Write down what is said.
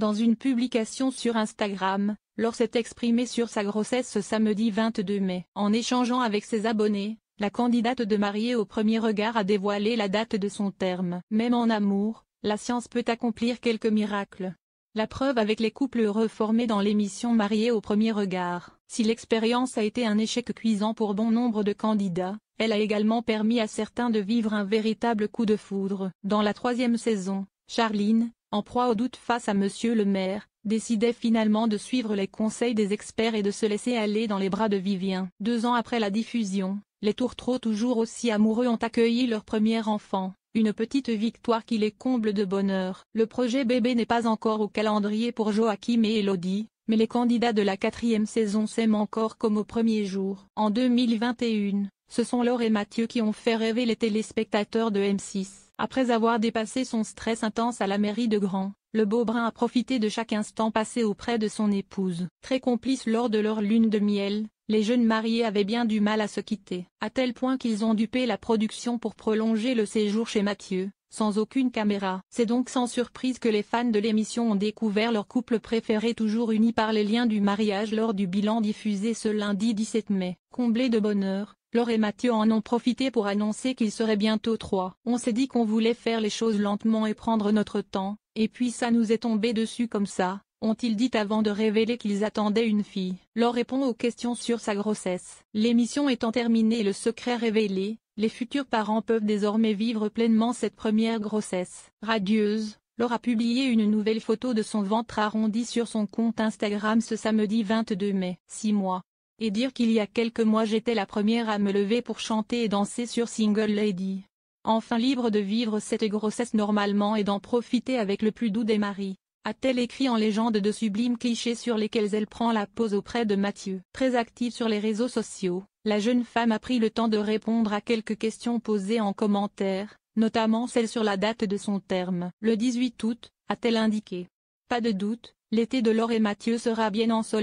Dans une publication sur Instagram, Laure s'est exprimée sur sa grossesse ce samedi 22 mai. En échangeant avec ses abonnés, la candidate de Mariée au premier regard a dévoilé la date de son terme. Même en amour, la science peut accomplir quelques miracles. La preuve avec les couples heureux formés dans l'émission Mariée au premier regard. Si l'expérience a été un échec cuisant pour bon nombre de candidats, elle a également permis à certains de vivre un véritable coup de foudre. Dans la 3e saison, Charline, en proie au doute face à Monsieur le maire, décidait finalement de suivre les conseils des experts et de se laisser aller dans les bras de Vivien. 2 ans après la diffusion, les Tourtereaux toujours aussi amoureux ont accueilli leur premier enfant. Une petite victoire qui les comble de bonheur. Le projet bébé n'est pas encore au calendrier pour Joachim et Elodie, mais les candidats de la 4e saison s'aiment encore comme au premier jour. En 2021, ce sont Laure et Mathieu qui ont fait rêver les téléspectateurs de M6. Après avoir dépassé son stress intense à la mairie de Grand, le Beaubrun a profité de chaque instant passé auprès de son épouse. Très complices lors de leur lune de miel, les jeunes mariés avaient bien du mal à se quitter, à tel point qu'ils ont dupé la production pour prolonger le séjour chez Mathieu, sans aucune caméra. C'est donc sans surprise que les fans de l'émission ont découvert leur couple préféré toujours uni par les liens du mariage lors du bilan diffusé ce lundi 17 mai. Comblés de bonheur, Laure et Mathieu en ont profité pour annoncer qu'ils seraient bientôt 3. On s'est dit qu'on voulait faire les choses lentement et prendre notre temps, et puis ça nous est tombé dessus comme ça, ont-ils dit avant de révéler qu'ils attendaient une fille. Laure répond aux questions sur sa grossesse. L'émission étant terminée et le secret révélé, les futurs parents peuvent désormais vivre pleinement cette première grossesse. Radieuse, Laure a publié une nouvelle photo de son ventre arrondi sur son compte Instagram ce samedi 22 mai. 6 mois. Et dire qu'il y a quelques mois j'étais la première à me lever pour chanter et danser sur Single Lady. Enfin libre de vivre cette grossesse normalement et d'en profiter avec le plus doux des maris, a-t-elle écrit en légende de sublimes clichés sur lesquels elle prend la pose auprès de Mathieu. Très active sur les réseaux sociaux, la jeune femme a pris le temps de répondre à quelques questions posées en commentaire, notamment celle sur la date de son terme. Le 18 août, a-t-elle indiqué. Pas de doute, l'été de Laure et Mathieu sera bien ensoleillé.